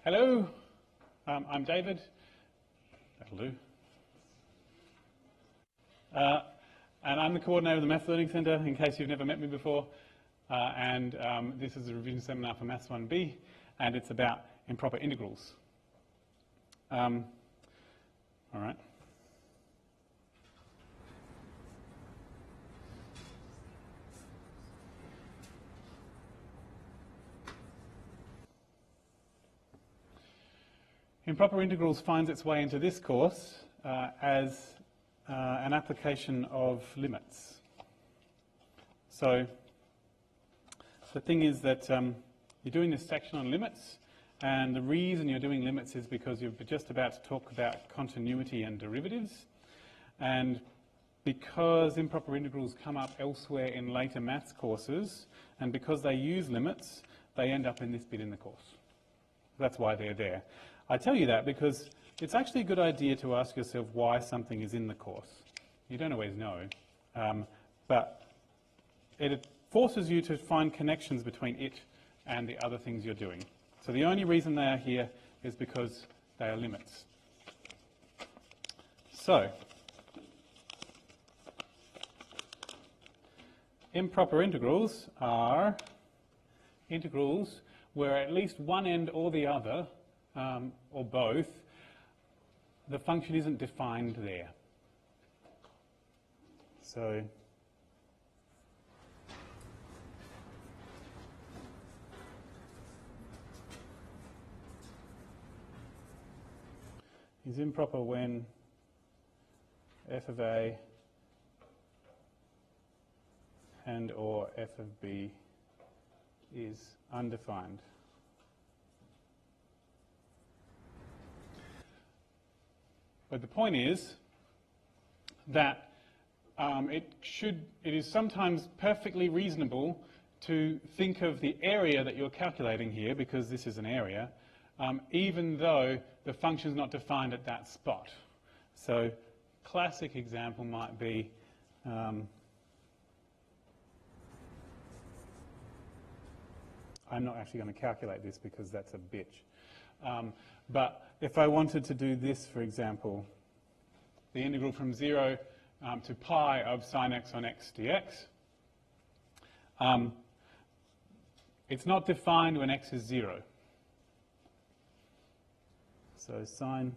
Hello, I'm David. That'll do. And I'm the coordinator of the Maths Learning Centre, in case you've never met me before. This is a revision seminar for Maths 1B, and it's about improper integrals. All right. Improper integrals finds its way into this course as an application of limits. So the thing is that you're doing this section on limits, and the reason you're doing limits is because you're just about to talk about continuity and derivatives. And because improper integrals come up elsewhere in later maths courses, and because they use limits, they end up in this bit in the course. That's why they're there. I tell you that because it's actually a good idea to ask yourself why something is in the course. You don't always know, but it forces you to find connections between it and the other things you're doing. So the only reason they are here is because they are limits. So, improper integrals are integrals where at least one end or the other, or both, the function isn't defined there. So is improper when f of A and or f of B is undefined. But the point is that it is sometimes perfectly reasonable to think of the area that you're calculating here, because this is an area, even though the function is not defined at that spot. So classic example might be I'm not actually going to calculate this because that's a bitch. But if I wanted to do this, for example, the integral from 0 to pi of sine x on x dx, it's not defined when x is 0. So sine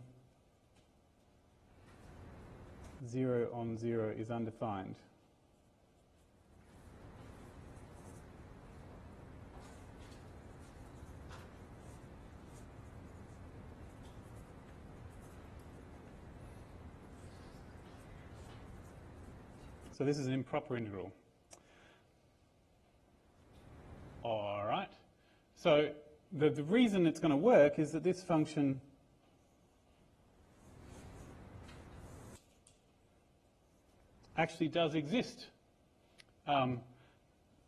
0 on 0 is undefined. So this is an improper integral. All right. So the reason it's going to work is that this function actually does exist.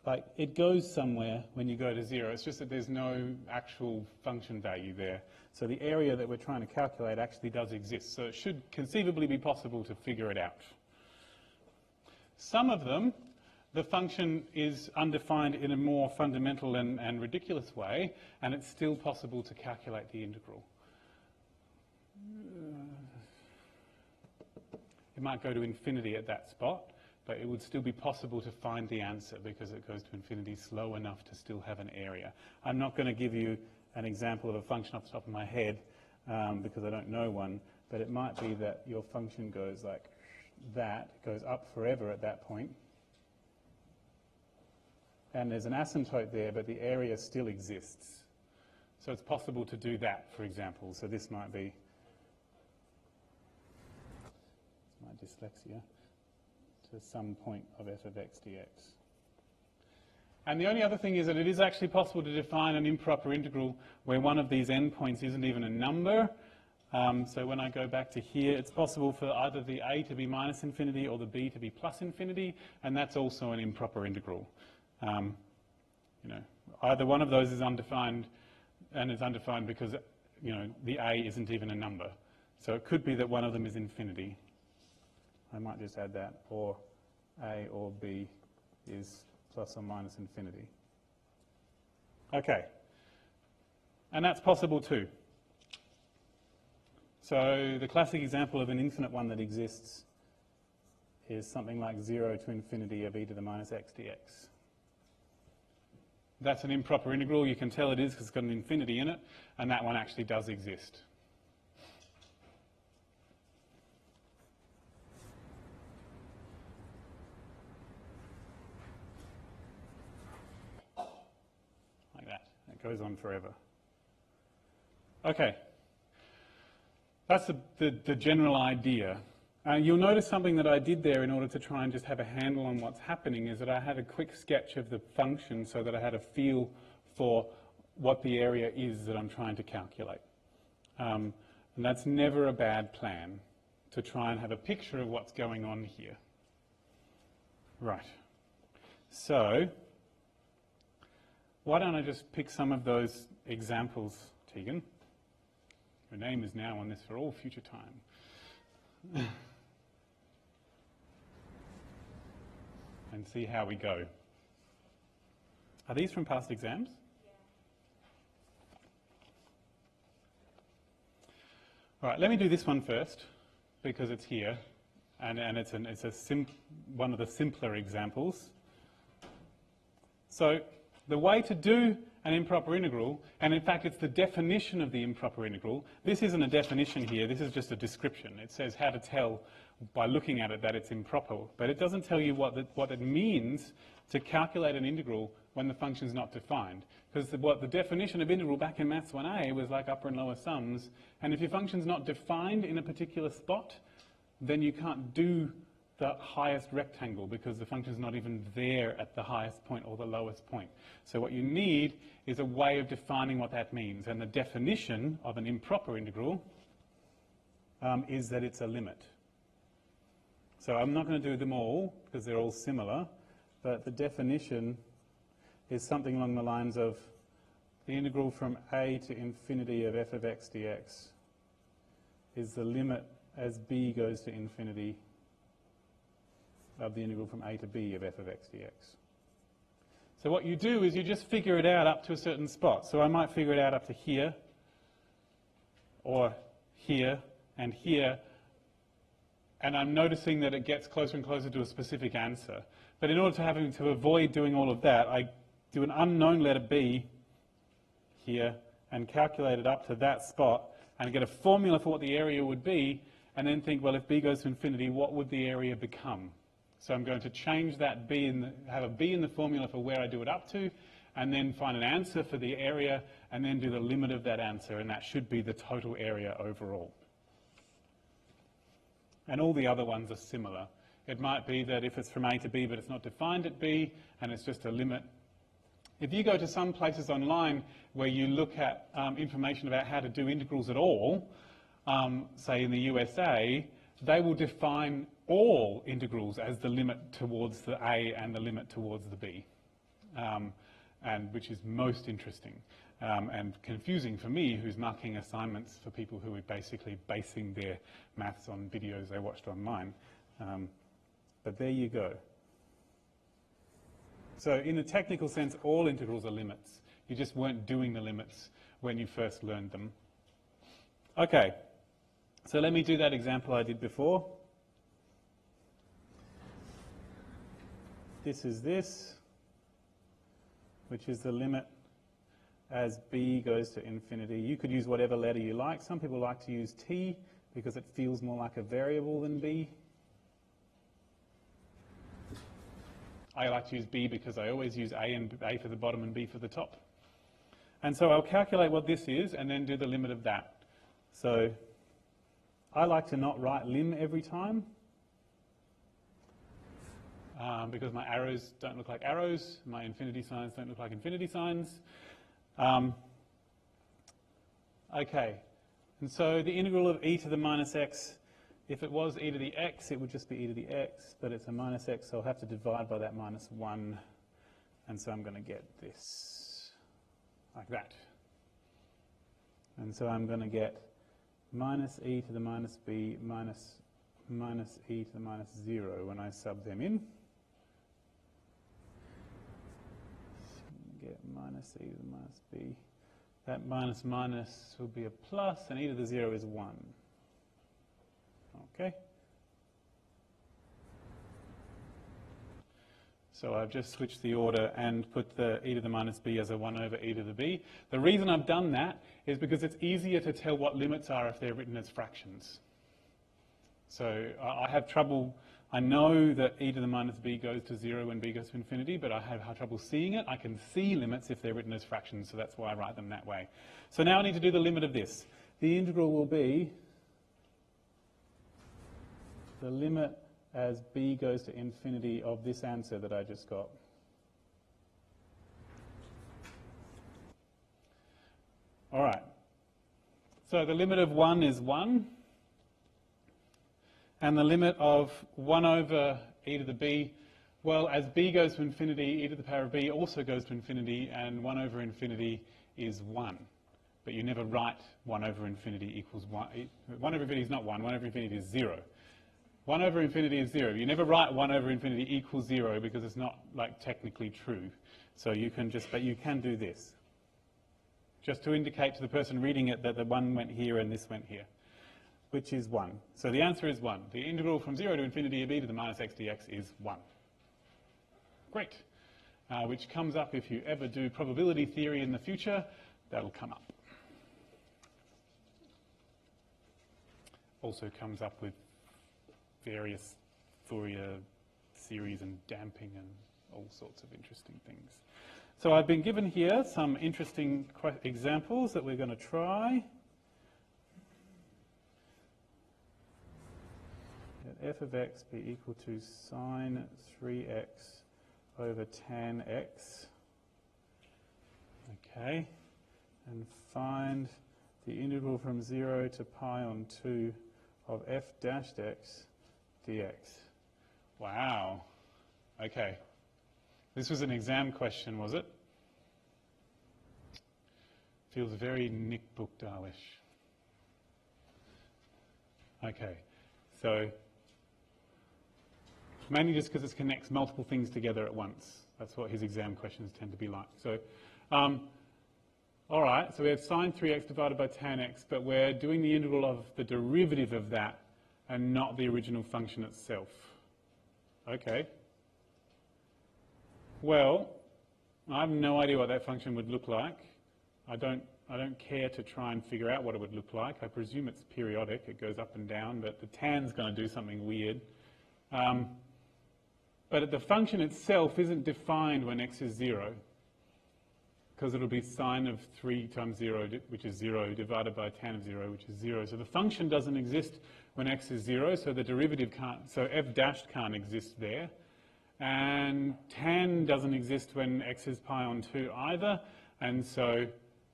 Like it goes somewhere when you go to 0. It's just that there's no actual function value there. So the area that we're trying to calculate actually does exist. So it should conceivably be possible to figure it out. Some of them, the function is undefined in a more fundamental and ridiculous way, and it's still possible to calculate the integral. It might go to infinity at that spot, but it would still be possible to find the answer because it goes to infinity slow enough to still have an area. I'm not going to give you an example of a function off the top of my head because I don't know one, but it might be that your function goes like that, it goes up forever at that point, and there's an asymptote there, but the area still exists. So it's possible to do that, for example. So this might be my dyslexia to some point of f of x dx. And the only other thing is that it is actually possible to define an improper integral where one of these endpoints isn't even a number. So when I go back to here, it's possible for either the a to be minus infinity or the b to be plus infinity, and that's also an improper integral. Either one of those is undefined, and it's undefined because the a isn't even a number. So it could be that one of them is infinity. I might just add that, or a or b is plus or minus infinity. Okay, and that's possible too. So the classic example of an infinite one that exists is something like 0 to infinity of e to the minus x dx. That's an improper integral. You can tell it is because it's got an infinity in it, and that one actually does exist. Like that. It goes on forever. Okay. That's the general idea. You'll notice something that I did there in order to try and just have a handle on what's happening is that I had a quick sketch of the function so that I had a feel for what the area is that I'm trying to calculate. And that's never a bad plan, to try and have a picture of what's going on here. Right. So, why don't I just pick some of those examples, Tegan? Your name is now on this for all future time. And see how we go. Are these from past exams? Yeah. All right, let me do this one first, because it's here, and it's one of the simpler examples. So the way to do an improper integral, and in fact it's the definition of the improper integral. This isn't a definition here, this is just a description. It says how to tell by looking at it that it's improper, but it doesn't tell you what it means to calculate an integral when the function's not defined. Because the definition of integral back in Maths 1A was like upper and lower sums, and if your function's not defined in a particular spot, then you can't do the highest rectangle because the function's not even there at the highest point or the lowest point. So what you need is a way of defining what that means, and the definition of an improper integral is that it's a limit. So I'm not going to do them all because they're all similar, but the definition is something along the lines of the integral from a to infinity of f of x dx is the limit as b goes to infinity of the integral from a to b of f of x dx. So what you do is you just figure it out up to a certain spot. So I might figure it out up to here, or here, and here, and I'm noticing that it gets closer and closer to a specific answer. But in order to avoid doing all of that, I do an unknown letter b here and calculate it up to that spot and get a formula for what the area would be, and then think, well, if b goes to infinity, what would the area become? So I'm going to change that b, have a b in the formula for where I do it up to, and then find an answer for the area, and then do the limit of that answer, and that should be the total area overall. And all the other ones are similar. It might be that if it's from A to B but it's not defined at B and it's just a limit. If you go to some places online where you look at information about how to do integrals at all, say in the USA, they will define all integrals as the limit towards the A and the limit towards the B, and which is most interesting. And confusing for me, who's marking assignments for people who are basically basing their maths on videos they watched online. But there you go. So in a technical sense, all integrals are limits. You just weren't doing the limits when you first learned them. Okay, so let me do that example I did before. This is this, which is the limit as b goes to infinity. You could use whatever letter you like. Some people like to use t because it feels more like a variable than b. I like to use b because I always use a for the bottom and b for the top. And so I'll calculate what this is and then do the limit of that. So I like to not write lim every time because my arrows don't look like arrows, my infinity signs don't look like infinity signs. Okay, and so the integral of e to the minus x, if it was e to the x, it would just be e to the x, but it's a minus x, so I'll have to divide by that minus 1, and so I'm going to get this, like that. And so I'm going to get minus e to the minus b minus e to the minus 0 when I sub them in. Get minus e to the minus b. That minus minus will be a plus, and e to the 0 is 1. Okay? So I've just switched the order and put the e to the minus b as a 1 over e to the b. The reason I've done that is because it's easier to tell what limits are if they're written as fractions. So I have trouble, I know that e to the minus b goes to 0 when b goes to infinity, but I have trouble seeing it. I can see limits if they're written as fractions, so that's why I write them that way. So now I need to do the limit of this. The integral will be the limit as b goes to infinity of this answer that I just got. All right. So the limit of 1 is 1. And the limit of 1 over e to the b, well, as b goes to infinity, e to the power of b also goes to infinity, and 1 over infinity is 1. But you never write 1 over infinity equals 1. 1 over infinity is not 1. 1 over infinity is 0. 1 over infinity is 0. You never write 1 over infinity equals 0 because it's not, like, technically true. So you can just, but you can do this, just to indicate to the person reading it that the 1 went here and this went here, which is 1. So the answer is 1. The integral from 0 to infinity of e to the minus x dx is 1. Great. Which comes up if you ever do probability theory in the future, that'll come up. Also comes up with various Fourier series and damping and all sorts of interesting things. So I've been given here some interesting examples that we're going to try. Let f of x be equal to sine 3x over tan x. Okay. And find the integral from 0 to pi on 2 of f dashed x dx. Wow. Okay. This was an exam question, was it? Feels very Nick Bookdale-ish. Okay. So, mainly just because it connects multiple things together at once. That's what his exam questions tend to be like. So, all right, so we have sine 3x divided by tan x, but we're doing the integral of the derivative of that and not the original function itself. Okay. Well, I have no idea what that function would look like. I don't care to try and figure out what it would look like. I presume it's periodic. It goes up and down, but the tan's going to do something weird. But the function itself isn't defined when x is 0, because it'll be sine of 3 times 0, which is 0, divided by tan of 0, which is 0. So the function doesn't exist when x is 0, so the derivative can't, so f dashed can't exist there. And tan doesn't exist when x is pi on 2 either, and so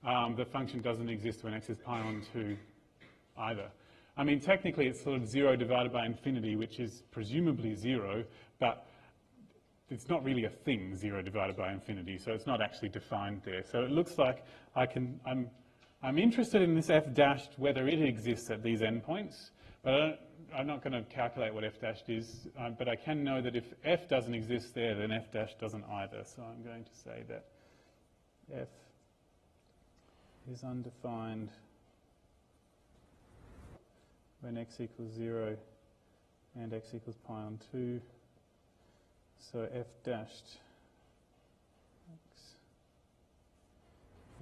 the function doesn't exist when x is pi on 2 either. I mean, technically it's sort of 0 divided by infinity, which is presumably 0, but it's not really a thing, 0 divided by infinity, so it's not actually defined there. So it looks like I'm interested in this f dashed, whether it exists at these endpoints, but I'm not going to calculate what f dashed is, but I can know that if f doesn't exist there, then f dashed doesn't either. So I'm going to say that f is undefined when x equals 0 and x equals pi on 2. So f dashed x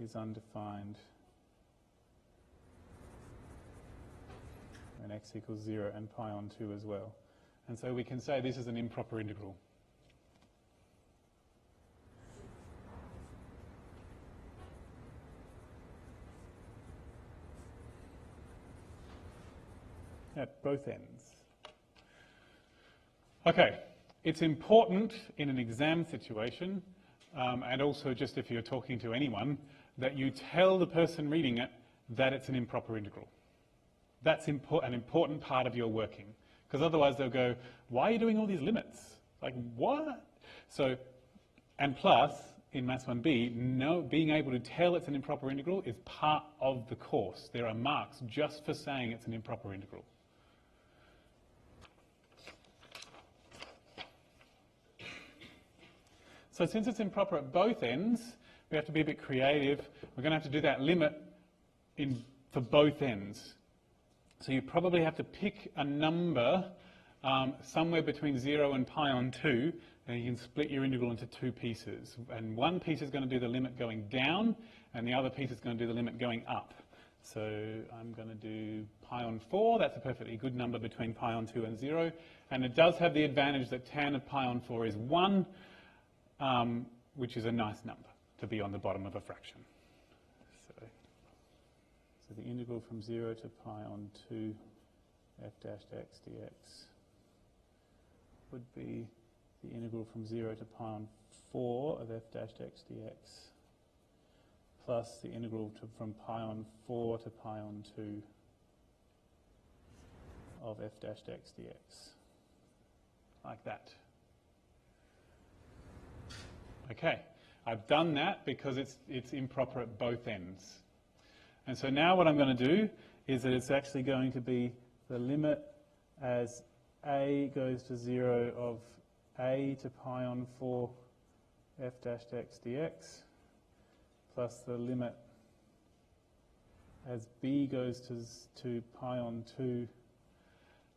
is undefined when x equals 0 and pi on 2 as well. And so we can say this is an improper integral. At both ends. Okay. It's important in an exam situation, and also just if you're talking to anyone, that you tell the person reading it that it's an improper integral. That's an important part of your working, because otherwise they'll go, why are you doing all these limits? Like, what? So, and plus, in Maths 1B, being able to tell it's an improper integral is part of the course. There are marks just for saying it's an improper integral. So since it's improper at both ends, we have to be a bit creative. We're going to have to do that limit for both ends. So you probably have to pick a number somewhere between 0 and pi on 2, and you can split your integral into two pieces. And one piece is going to do the limit going down, and the other piece is going to do the limit going up. So I'm going to do pi on 4. That's a perfectly good number between pi on 2 and 0. And it does have the advantage that tan of pi on 4 is 1, which is a nice number to be on the bottom of a fraction. So the integral from 0 to pi on 2 f dash x dx would be the integral from 0 to pi on 4 of f dash x dx plus the integral from pi on 4 to pi on 2 of f dash x dx. Like that. Okay, I've done that because it's improper at both ends. And so now what I'm going to do is that it's actually going to be the limit as a goes to 0 of a to pi on 4 f dash x dx plus the limit as b goes to pi on 2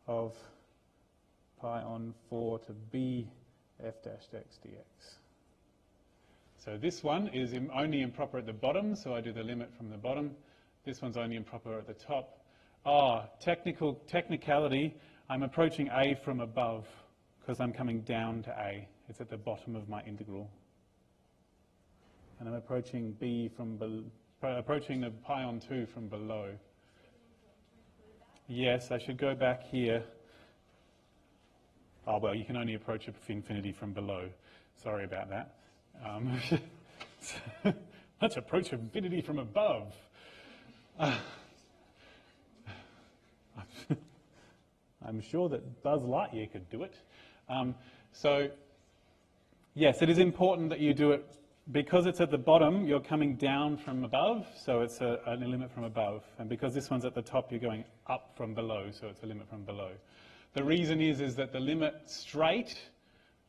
of pi on 4 to b f dash x dx. So this one is only improper at the bottom, so I do the limit from the bottom. This one's only improper at the top. Technicality, I'm approaching a from above because I'm coming down to a. It's at the bottom of my integral. And I'm approaching b from approaching the pi on 2 from below. Yes, I should go back here. Oh, well, you can only approach infinity from below. Sorry about that. Let's approach infinity from above. I'm sure that Buzz Lightyear could do it. So, yes, it is important that you do it because it's at the bottom, you're coming down from above, so it's a limit from above. And because this one's at the top, you're going up from below, so it's a limit from below. The reason is that the limit straight,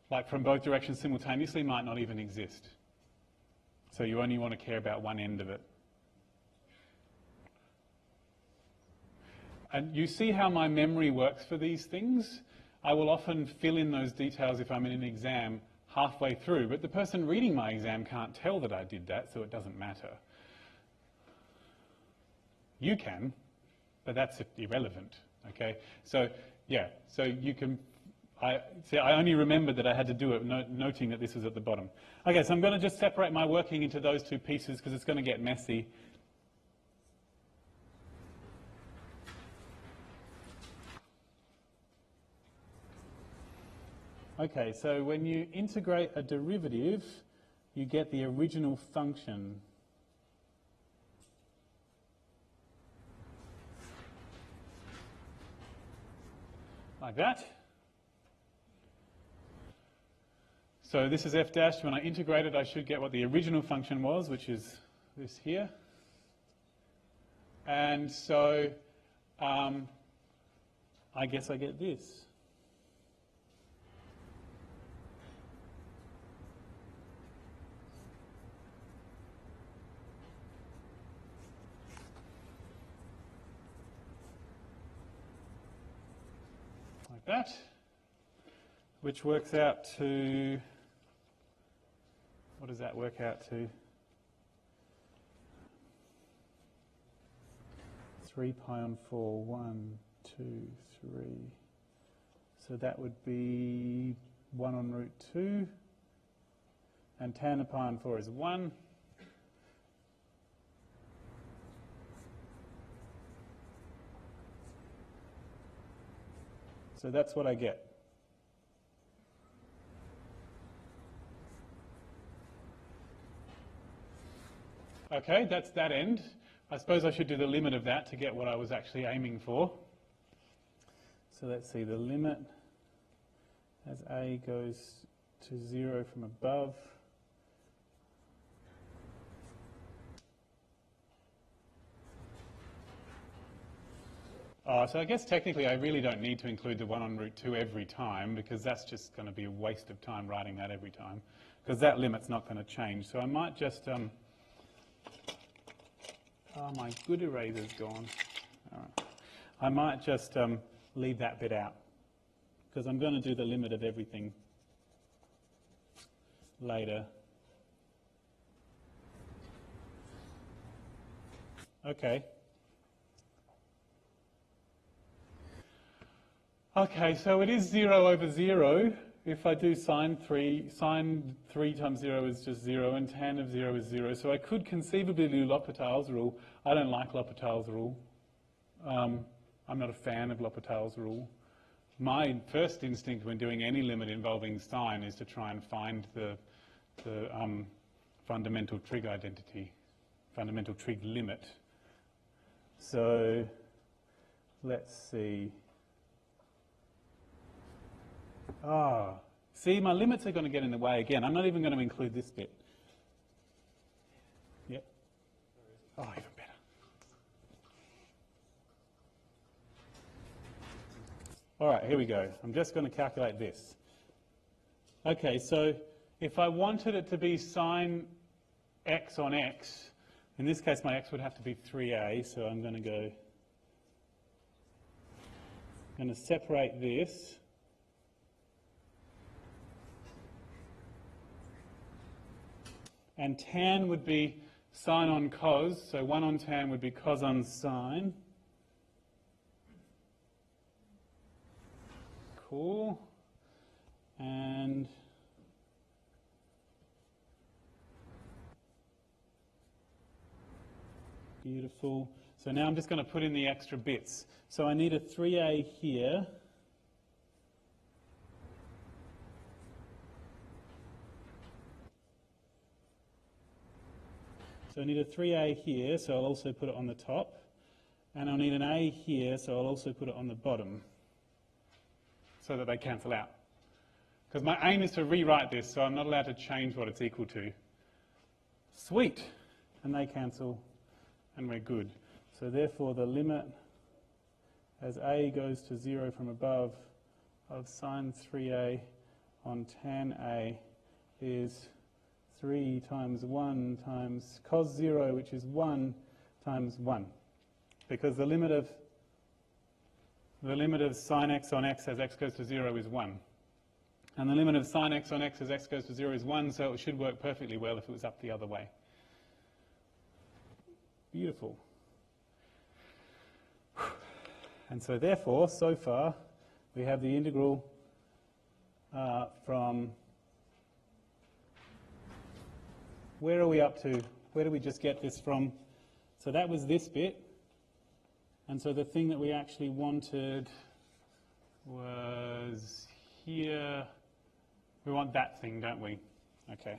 like from both directions simultaneously, might not even exist. So you only want to care about one end of it. And you see how my memory works for these things? I will often fill in those details if I'm in an exam halfway through, but the person reading my exam can't tell that I did that, so it doesn't matter. You can, but that's irrelevant, okay? So, yeah, so you can, I only remembered that I had to do it, noting that this was at the bottom. Okay, so I'm going to just separate my working into those two pieces because it's going to get messy. Okay, so when you integrate a derivative, you get the original function. Like that. So this is f dash. When I integrate it, I should get what the original function was, which is this here. And so I guess I get this. That, which works out to, what does that work out to? 3 pi on 4, 1, 2, 3. So that would be 1 on root 2. And tan of pi on 4 is 1. So that's what I get. Okay, that's that end. I suppose I should do the limit of that to get what I was actually aiming for. So let's see, the limit as a goes to 0 from above. So I guess technically I really don't need to include the 1 on root 2 every time because that's just going to be a waste of time writing that every time because that limit's not going to change. So I might just, oh my good eraser's gone. All right. I might just leave that bit out, because I'm going to do the limit of everything later. Okay. Okay, so it is 0 over 0. If I do sine 3 times 0 is just 0, and tan of 0 is 0. So I could conceivably do L'Hopital's rule. I don't like L'Hopital's rule. I'm not a fan of L'Hopital's rule. My first instinct when doing any limit involving sine is to try and find the fundamental trig identity, fundamental trig limit. So let's see. See, my limits are going to get in the way again. I'm not even going to include this bit. Yep. Oh, even better. All right, here we go. I'm just going to calculate this. Okay, so if I wanted it to be sine x on x, in this case my x would have to be 3a, so I'm going to separate this. And tan would be sine on cos, so 1 on tan would be cos on sine. Cool. And beautiful. So now I'm just going to put in the extra bits. So I need a 3a here. So I need a 3a here, so I'll also put it on the top. And I'll need an a here, so I'll also put it on the bottom, so that they cancel out. Because my aim is to rewrite this, so I'm not allowed to change what it's equal to. Sweet! And they cancel, and we're good. So therefore the limit as a goes to 0 from above of sine 3a on tan a is 3 times 1 times cos 0, which is 1 times 1. Because the limit of sine x on x as x goes to 0 is 1. And the limit of sine x on x as x goes to 0 is 1, so it should work perfectly well if it was up the other way. Beautiful. And so therefore, so far, we have the integral from... Where are we up to? Where did we just get this from? So that was this bit. And so the thing that we actually wanted was here. We want that thing, don't we? Okay.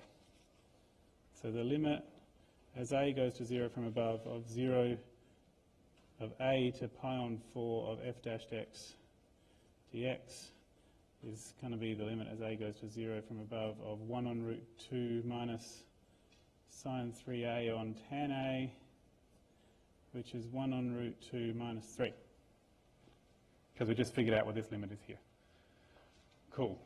So the limit as a goes to 0 from above of 0 of a to pi on 4 of f dashed x dx is going to be the limit as a goes to 0 from above of 1 on root 2 minus sine 3a on tan a, which is 1 on root 2 minus 3. Because we just figured out what this limit is here. Cool.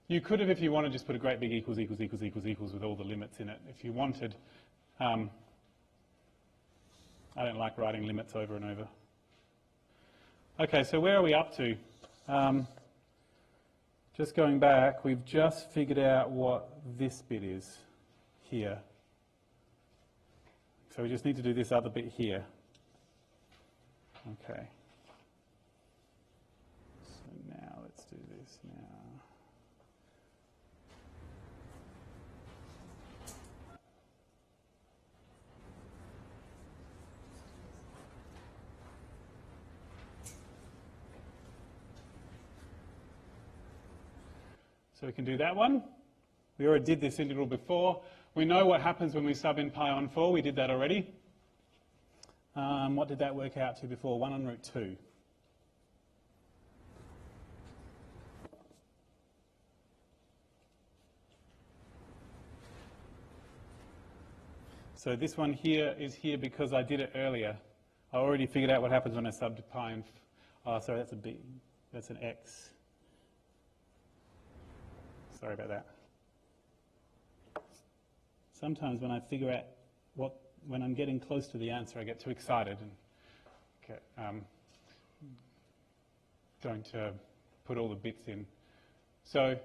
You could have, if you wanted, just put a great big equals, equals, equals, equals, equals with all the limits in it. If you wanted, I don't like writing limits over and over. Okay, so where are we up to? Just going back, we've just figured out what this bit is here. So we just need to do this other bit here. Okay. So now let's do this now. So we can do that one. We already did this integral before. We know what happens when we sub in pi on 4. We did that already. What did that work out to before? 1 on root 2. So this one here is here because I did it earlier. I already figured out what happens when I subbed pi and... Oh, sorry, that's a b. That's an x. Sorry about that. Sometimes when I figure out when I'm getting close to the answer, I get too excited and don't put all the bits in. So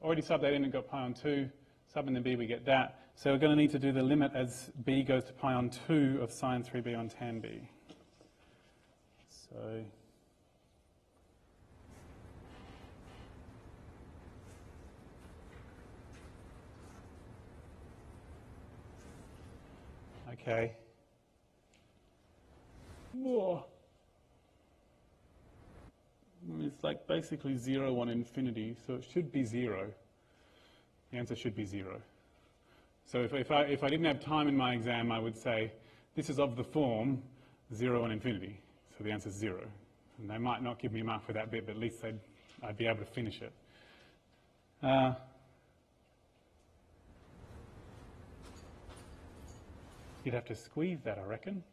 already sub that in and got pi on 2. Sub in the b, we get that. So we're going to need to do the limit as b goes to pi on 2 of sine 3b on tan b. So okay. Whoa. It's like basically 0 on infinity, so it should be 0. The answer should be 0. So if I didn't have time in my exam, I would say this is of the form 0 on infinity. So the answer is 0. And they might not give me a mark for that bit, but at least I'd be able to finish it. You'd have to squeeze that, I reckon.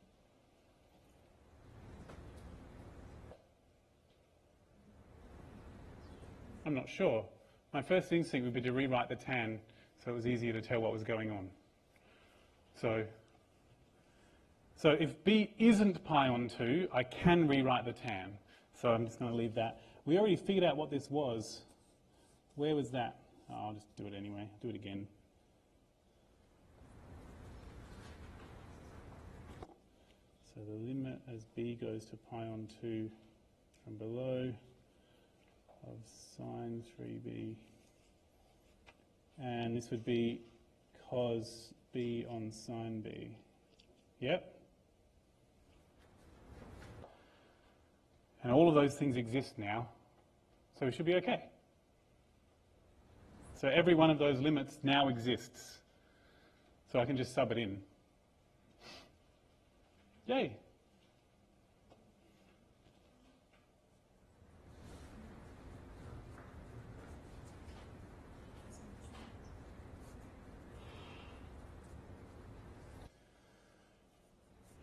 I'm not sure. My first instinct would be to rewrite the tan so it was easier to tell what was going on. So if b isn't pi on 2, I can rewrite the tan. So I'm just going to leave that. We already figured out what this was. Where was that? Oh, I'll just do it anyway. Do it again. So the limit as b goes to pi on 2 from below of sine 3b, and this would be cos b on sine b. Yep. And all of those things exist now, so we should be okay. So every one of those limits now exists. So I can just sub it in. Yay.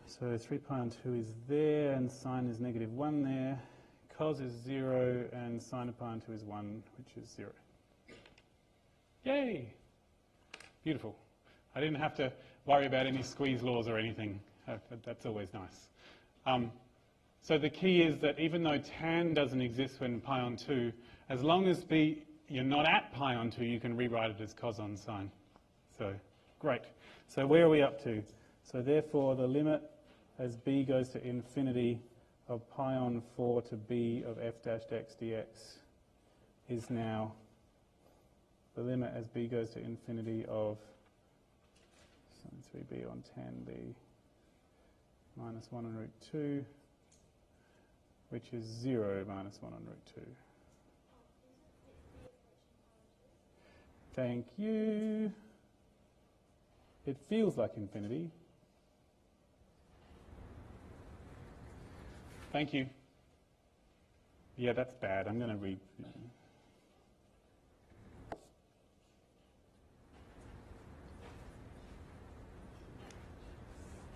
So 3 pi on 2 is there, and sine is -1 there. Cos is 0, and sine of pi on 2 is 1, which is 0. Yay! Beautiful. I didn't have to worry about any squeeze laws or anything. That's always nice. So the key is that even though tan doesn't exist when pi on 2, as long as you're not at pi on 2, you can rewrite it as cos on sine. So, great. So where are we up to? So therefore, the limit as b goes to infinity of pi on 4 to b of f dash x dx is now the limit as b goes to infinity of sine 3b on tan b minus 1 on root 2, which is 0 minus 1 on root 2. Thank you. It feels like infinity. Thank you. Yeah, that's bad. I'm going to read.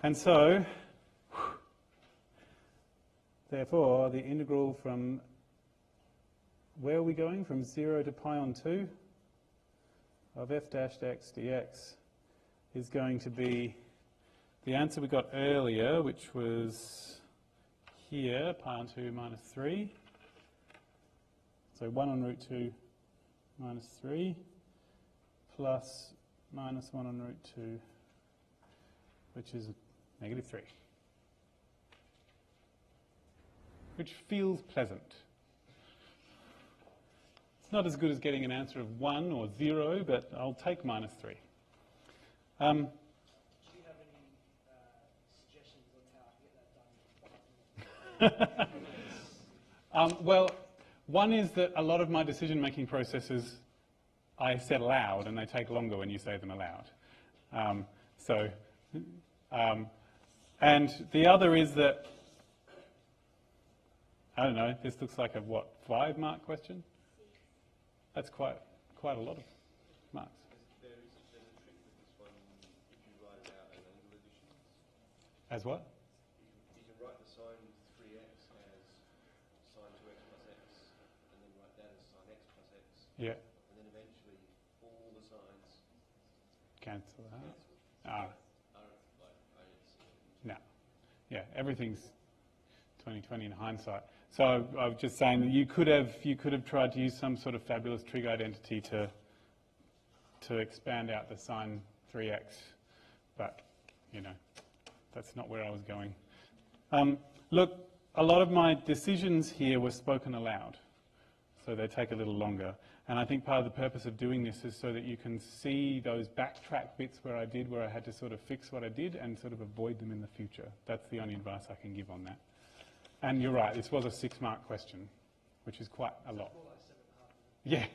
And so, therefore, the integral from, where are we going? From 0 to pi on 2 of f dash x dx is going to be the answer we got earlier, which was here, pi on 2 minus 3. So 1 on root 2 minus 3 plus minus 1 on root 2, which is -3. Which feels pleasant. It's not as good as getting an answer of 1 or 0, but I'll take -3. Do you have any suggestions on how I can get that done? Well, one is that a lot of my decision-making processes I said aloud, and they take longer when you say them aloud. And the other is that, I don't know, this looks like a, what, 5-mark question? That's quite a lot of marks. There's a trick with this one if you write it out as angle additions. As what? You can write the sine 3x as sine 2x plus x, and then write that as sine x plus x. Yeah. And then eventually all the sines Cancel out. cancel. No. Yeah, everything's 20/20 in hindsight. So I was just saying that you could have tried to use some sort of fabulous trig identity to expand out the sine 3x, but you know, that's not where I was going. Look, a lot of my decisions here were spoken aloud, so they take a little longer. And I think part of the purpose of doing this is so that you can see those backtrack bits where I had to sort of fix what I did and sort of avoid them in the future. That's the only advice I can give on that. And you're right, this was a 6-mark question, which is quite a lot. Yeah.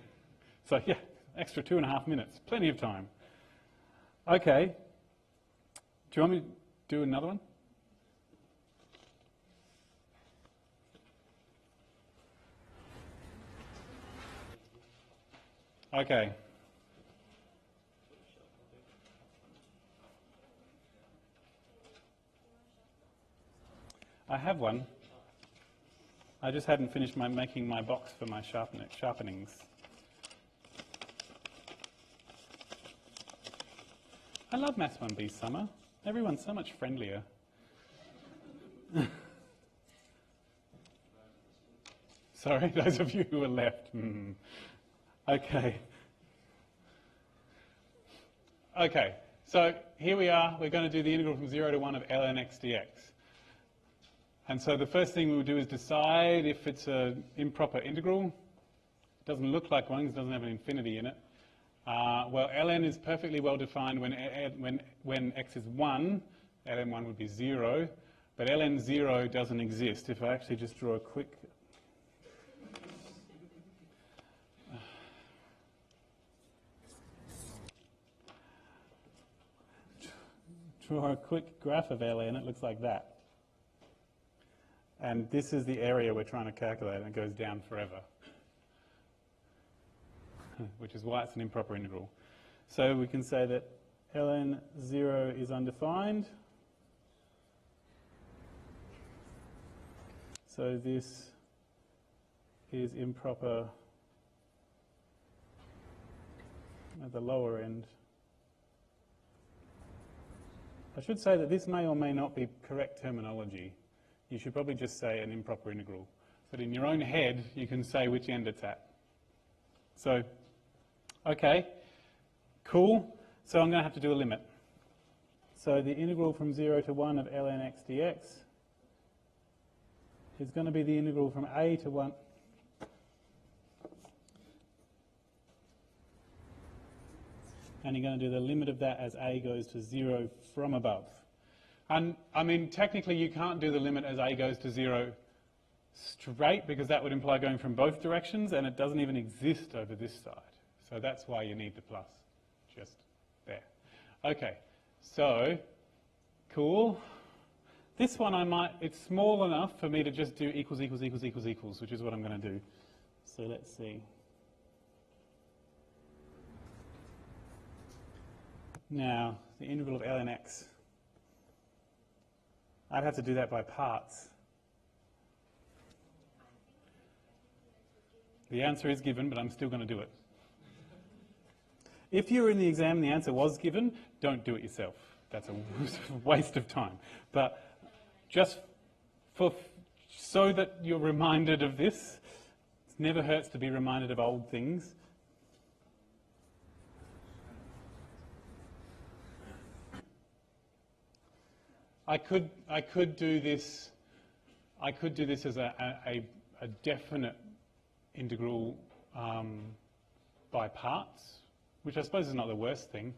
So yeah, extra 2.5 minutes, plenty of time. Okay. Do you want me to do another one? Okay. I have one. I just hadn't finished making my box for my sharpenings. I love Maths 1B summer. Everyone's so much friendlier. Sorry, those of you who are left. Okay. Okay, so here we are. We're going to do the integral from 0 to 1 of ln x dx. And so the first thing we'll do is decide if it's an improper integral. It doesn't look like one because it doesn't have an infinity in it. Well, ln is perfectly well defined when x is 1. ln 1 would be 0. But ln 0 doesn't exist. If I actually just draw a quick... graph of ln, it looks like that. And this is the area we're trying to calculate, and it goes down forever, which is why it's an improper integral. So we can say that ln 0 is undefined. So this is improper at the lower end. I should say that this may or may not be correct terminology. You should probably just say an improper integral. But in your own head, you can say which end it's at. So, okay, cool. So I'm going to have to do a limit. So the integral from 0 to 1 of ln x dx is going to be the integral from a to 1. And you're going to do the limit of that as a goes to 0 from above. And, I mean, technically you can't do the limit as a goes to 0 straight, because that would imply going from both directions, and it doesn't even exist over this side. So that's why you need the plus, just there. Okay, so, cool. This one it's small enough for me to just do equals, equals, equals, equals, equals, which is what I'm going to do. So let's see. Now, the integral of ln x. I'd have to do that by parts. The answer is given, but I'm still going to do it. If you were in the exam and the answer was given, don't do it yourself. That's a waste of time. But just so that you're reminded of this, it never hurts to be reminded of old things. I could do this as a definite integral by parts, which I suppose is not the worst thing.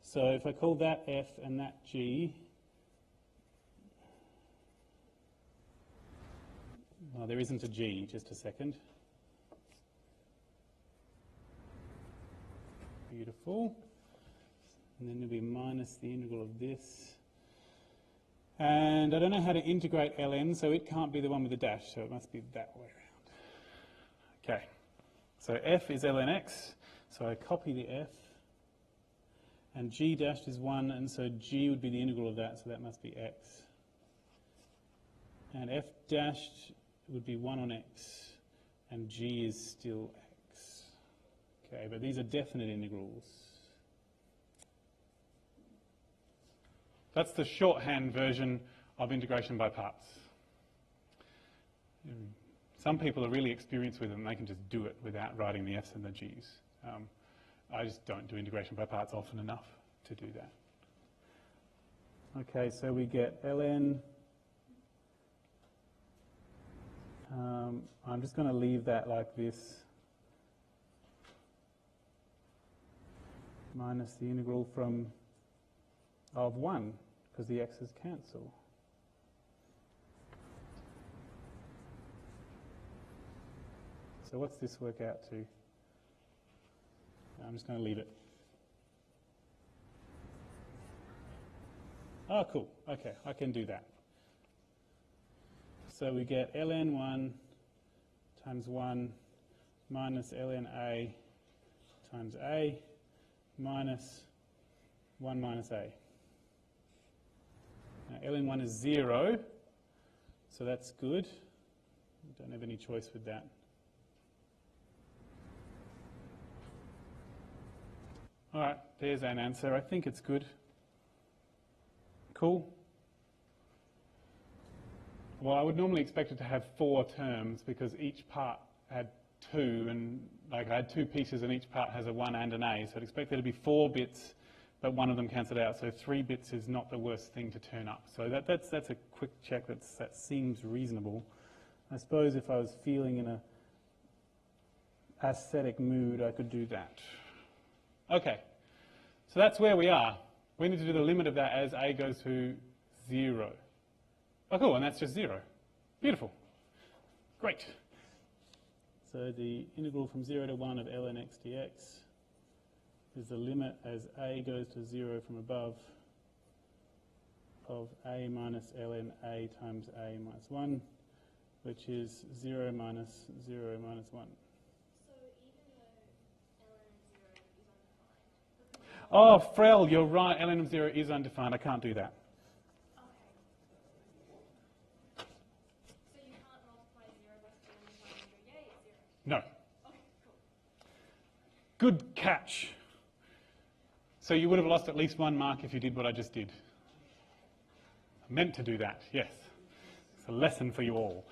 So if I call that f and that g, well, there isn't a g, just a second. Beautiful. And then there'll be minus the integral of this. And I don't know how to integrate ln, so it can't be the one with the dash, so it must be that way around. Okay, so f is ln x, so I copy the f, and g dashed is 1, and so g would be the integral of that, so that must be x. And f dashed would be 1 on x, and g is still x. Okay, but these are definite integrals. That's the shorthand version of integration by parts. Some people are really experienced with it and they can just do it without writing the f's and the g's. I just don't do integration by parts often enough to do that. Okay, so we get ln. I'm just going to leave that like this, minus the integral from of 1, because the x's cancel. So what's this work out to? I'm just going to leave it. Oh, cool. Okay, I can do that. So we get ln 1 times 1 minus ln a times a minus 1 minus a. Now, ln 1 is 0, so that's good. Don't have any choice with that. All right, there's an answer. I think it's good. Cool. Well, I would normally expect it to have 4 terms because each part had 2, and like I had 2 pieces and each part has a 1 and an a, so I'd expect there to be 4 bits, but one of them cancelled out, so 3 bits is not the worst thing to turn up. So that's a quick check. That seems reasonable. I suppose if I was feeling in a aesthetic mood, I could do that. Okay, so that's where we are. We need to do the limit of that as a goes to 0. Oh, cool, and that's just 0. Beautiful. Great. So the integral from 0 to 1 of ln x dx is the limit as a goes to 0 from above of a minus ln a times a minus 1, which is 0 minus 0 minus 1. Oh, Frel, you're right. ln of 0 is undefined. I can't do that. Okay. So you can't multiply 0 by 0 and go, yay, it's 0. No. Okay, cool. Good catch. So you would have lost at least 1 mark if you did what I just did. I meant to do that, yes. It's a lesson for you all.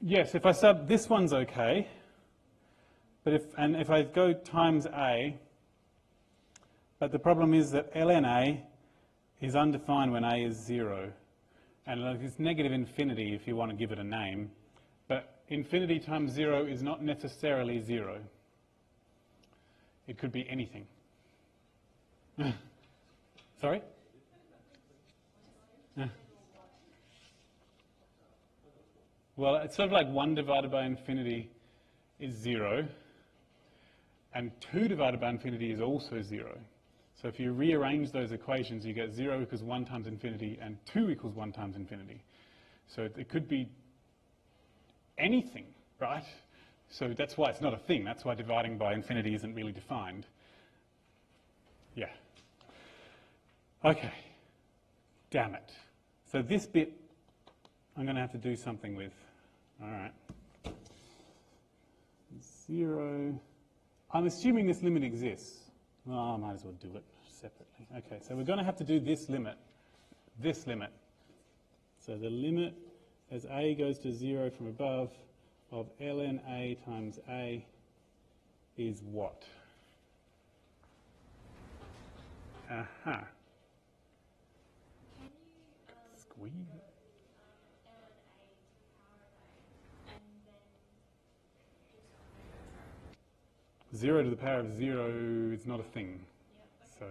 Yes, if I sub, this one's okay. But if I go times a, but the problem is that ln a is undefined when a is 0. And it's negative infinity if you want to give it a name. But infinity times 0 is not necessarily 0. It could be anything. Sorry? Well, it's sort of like 1 divided by infinity is 0. And 2 divided by infinity is also 0. So if you rearrange those equations, you get 0 equals 1 times infinity and 2 equals 1 times infinity. So it could be anything, right? So that's why it's not a thing. That's why dividing by infinity isn't really defined. Yeah. Okay. Damn it. So this bit I'm going to have to do something with. All right. 0. I'm assuming this limit exists. Well, I might as well do it separately. Okay, so we're going to have to do this limit. This limit. So the limit as a goes to 0 from above of ln a times a is what? Aha. Can you Squeeze. ln a to the power of a and then just 0 to the power of 0 is not a thing. yeah, So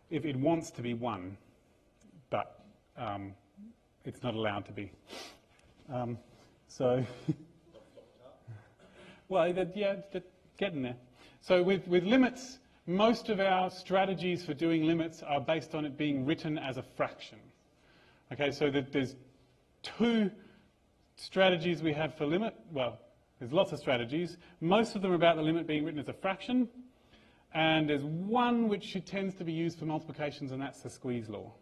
if it wants to be 1, but it's not allowed to be. Well, getting there. So with limits, most of our strategies for doing limits are based on it being written as a fraction. Okay, so there's 2 strategies we have for limit. Well, there's lots of strategies. Most of them are about the limit being written as a fraction. And there's one which tends to be used for multiplications, and that's the squeeze law.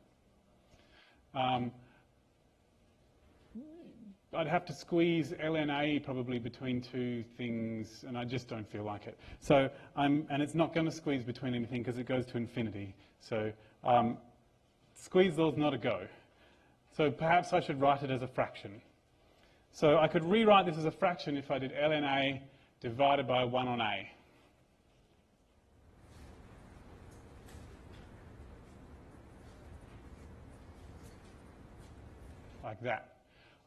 I'd have to squeeze ln a probably between 2 things, and I just don't feel like it. So and it's not going to squeeze between anything because it goes to infinity. So squeeze law's not a go. So perhaps I should write it as a fraction. So I could rewrite this as a fraction if I did ln A divided by 1 on A. Like that.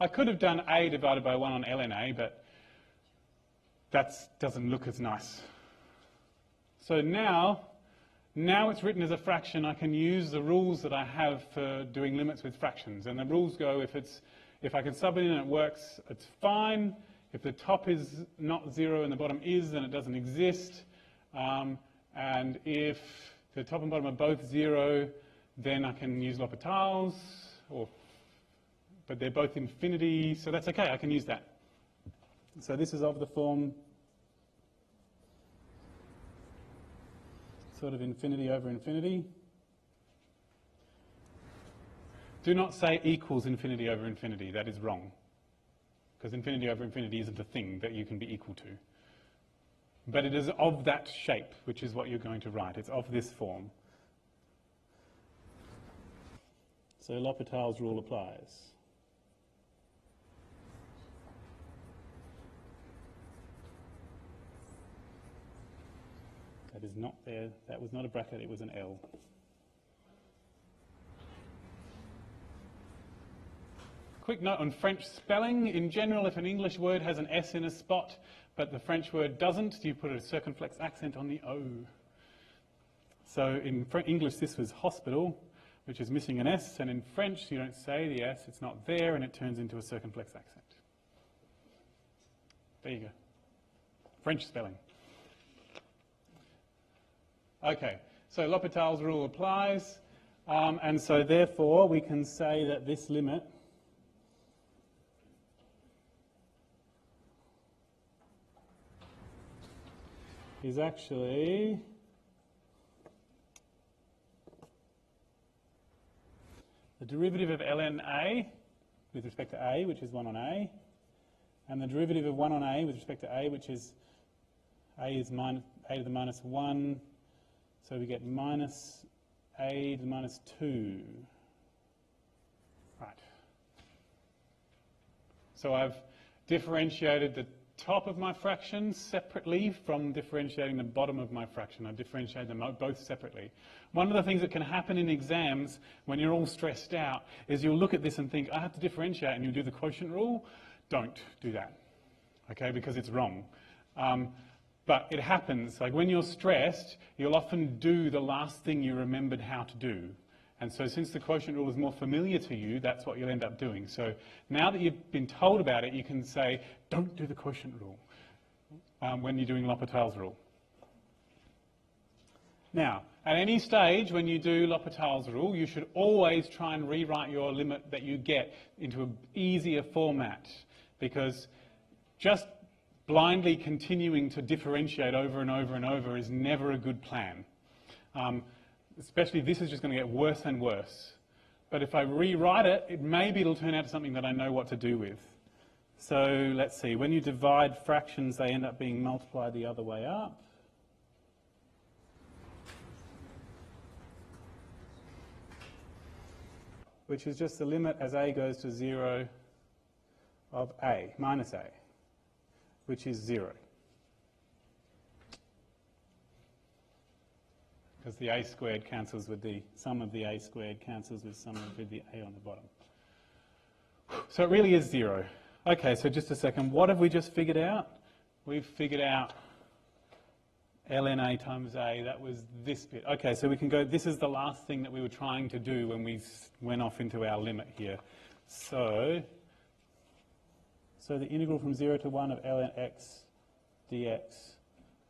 I could have done A divided by 1 on ln A, but that doesn't look as nice. So now it's written as a fraction, I can use the rules that I have for doing limits with fractions. And the rules go, if I can sub it in and it works, it's fine. If the top is not 0 and the bottom is, then it doesn't exist. And if the top and bottom are both 0, then I can use L'Hopital's, but they're both infinity, so that's okay, I can use that. So this is of the form sort of infinity over infinity. Do not say equals infinity over infinity, that is wrong. Because infinity over infinity isn't a thing that you can be equal to. But it is of that shape, which is what you're going to write. It's of this form. So L'Hopital's rule applies. That is not there. That was not a bracket, it was an L. Quick note on French spelling. In general, if an English word has an S in a spot, but the French word doesn't, you put a circumflex accent on the O. So in English, this was hospital, which is missing an S, and in French, you don't say the S, it's not there, and it turns into a circumflex accent. There you go. French spelling. Okay, so L'Hopital's rule applies, and so therefore we can say that this limit is actually the derivative of ln A with respect to A, which is 1 on A, and the derivative of 1 on A with respect to A, which is A is A to the minus 1, so we get minus A to the minus 2. Right. So I've differentiated the top of my fraction separately from differentiating the bottom of my fraction. I've differentiated them both separately. One of the things that can happen in exams when you're all stressed out is you'll look at this and think, I have to differentiate, and you'll do the quotient rule. Don't do that, okay, because it's wrong. But it happens. Like when you're stressed, you'll often do the last thing you remembered how to do. And so since the quotient rule is more familiar to you, that's what you'll end up doing. So now that you've been told about it, you can say, don't do the quotient rule when you're doing L'Hopital's rule. Now, at any stage when you do L'Hopital's rule, you should always try and rewrite your limit that you get into an easier format, because just blindly continuing to differentiate over and over and over is never a good plan. Especially this is just going to get worse and worse. But if I rewrite it, maybe it'll turn out to something that I know what to do with. So let's see, when you divide fractions, they end up being multiplied the other way up. Which is just the limit as A goes to 0 of A, minus A, which is 0. Because the A squared cancels with the sum of the A squared cancels with sum of the A on the bottom. So it really is 0. Okay, so just a second. What have we just figured out? We've figured out ln A times A. That was this bit. Okay, so we can go, this is the last thing that we were trying to do when we went off into our limit here. So the integral from 0 to 1 of ln x dx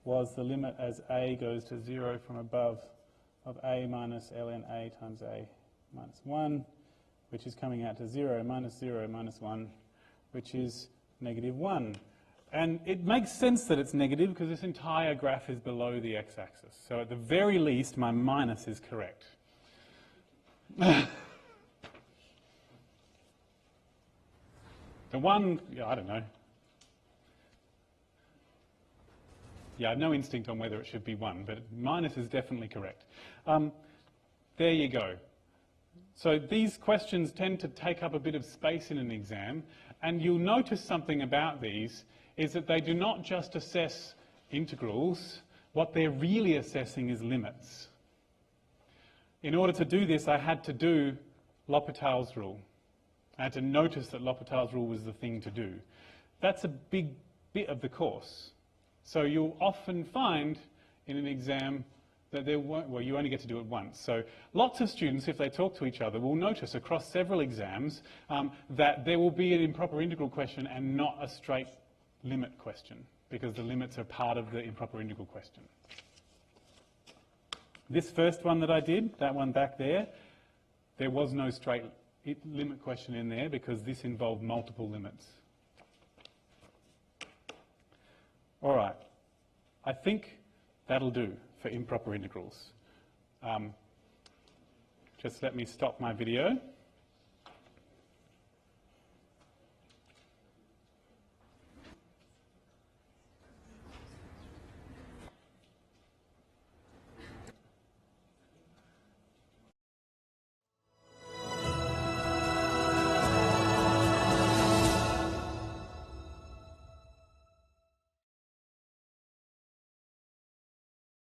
was the limit as A goes to 0 from above of A minus ln A times A minus 1, which is coming out to 0 minus 1, which is negative 1. And it makes sense that it's negative because this entire graph is below the x-axis. So at the very least, my minus is correct. The one, yeah, I don't know. Yeah, I have no instinct on whether it should be 1, but minus is definitely correct. There you go. So these questions tend to take up a bit of space in an exam, and you'll notice something about these is that they do not just assess integrals, what they're really assessing is limits. In order to do this, I had to do L'Hopital's rule. I had to notice that L'Hopital's rule was the thing to do. That's a big bit of the course. So you'll often find in an exam that there won't, well, you only get to do it once. So lots of students, if they talk to each other, will notice across several exams that there will be an improper integral question and not a straight limit question, because the limits are part of the improper integral question. This first one that I did, that one back there, there was no straight limit question in there because this involved multiple limits. All right, I think that'll do for improper integrals. Just let me stop my video.